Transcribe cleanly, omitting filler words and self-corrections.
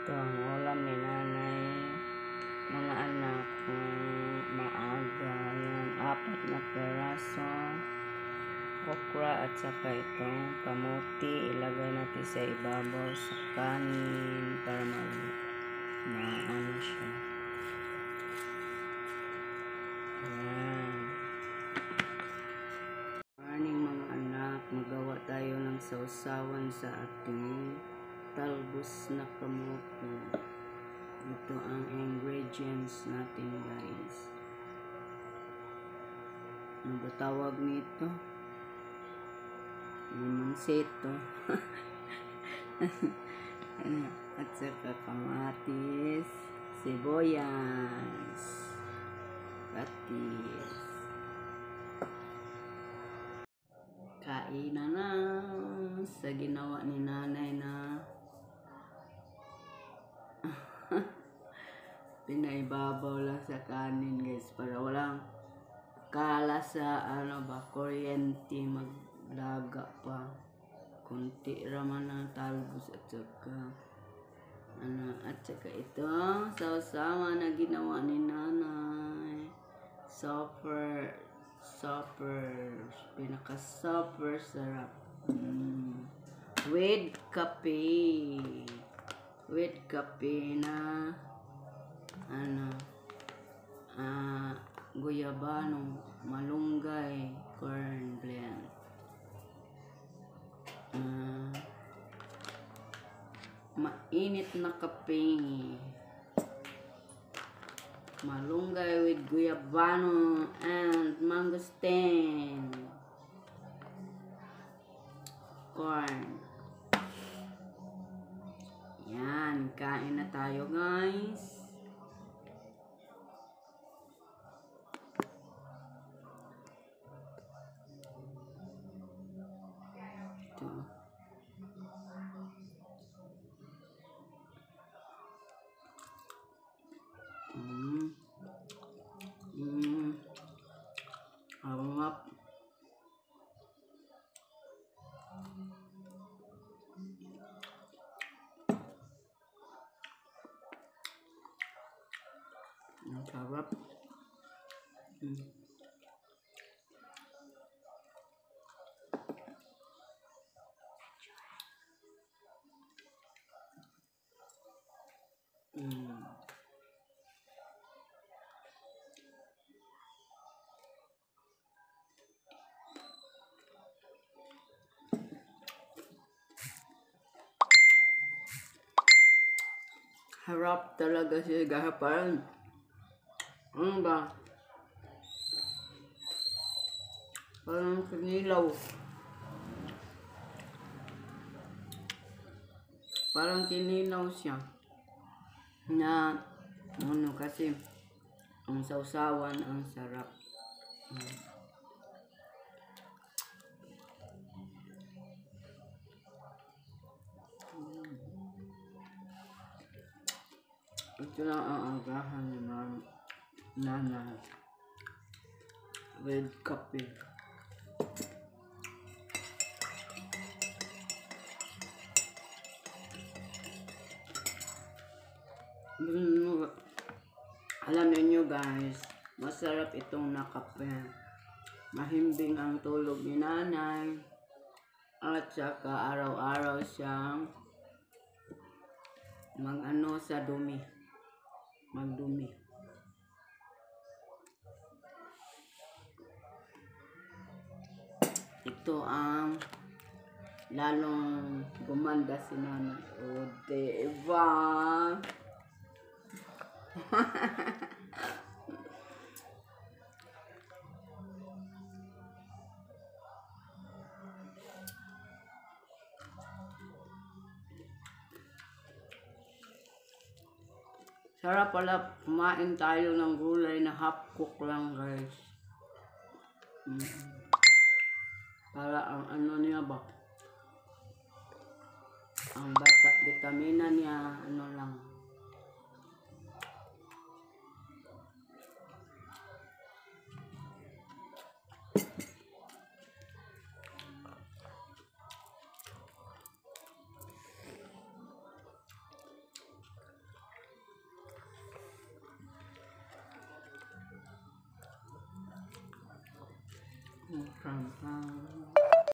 Ito ang ulam ni nanay, mga anak maaga. Yan, 4 na peraso okra at saka itong kamuti. Ilagay natin sa ibabaw sa kanin para maano siya. Yan. Morning mga anak, magawa tayo ng sausawan sa ating talbos na kamuti. Ito ang ingredients natin, guys. Ano ba tawag nito? Limonceto. At saka kamatis, sibuyas, patis. Kainan na sa ginawa ni nanay na pinaibabaw lang sa kanin, guys, para walang kala sa kuryente, maglaga pa. Kunti raman na talbos at saka ito sausawa na ginawa ni nanay. Super sarap. With kape na guyabano, malunggay, corn blend. Mainit na kape, malunggay with guyabano and mangosteen, corn. Yan, kain na tayo, guys. Harap. Ang sarap. Harap talaga siya, gahapan. Ano ba? Parang kinilaw. Parang kinilaw siya. Na, kasi ang sausawan ang sarap. Ito lang ang agahan ng nanay with kape. Alam niyo, guys, masarap itong nakape. Mahimbing ang tulog ni nanay. At saka araw-araw siyang sa dumi. Magdumi. Ito ang lalong gumanda si nanay. O, diba? Sarap pala kumain tayo ng gulay na half cook lang, guys. Para ang niya ba? Ang vitamina niya, lang. From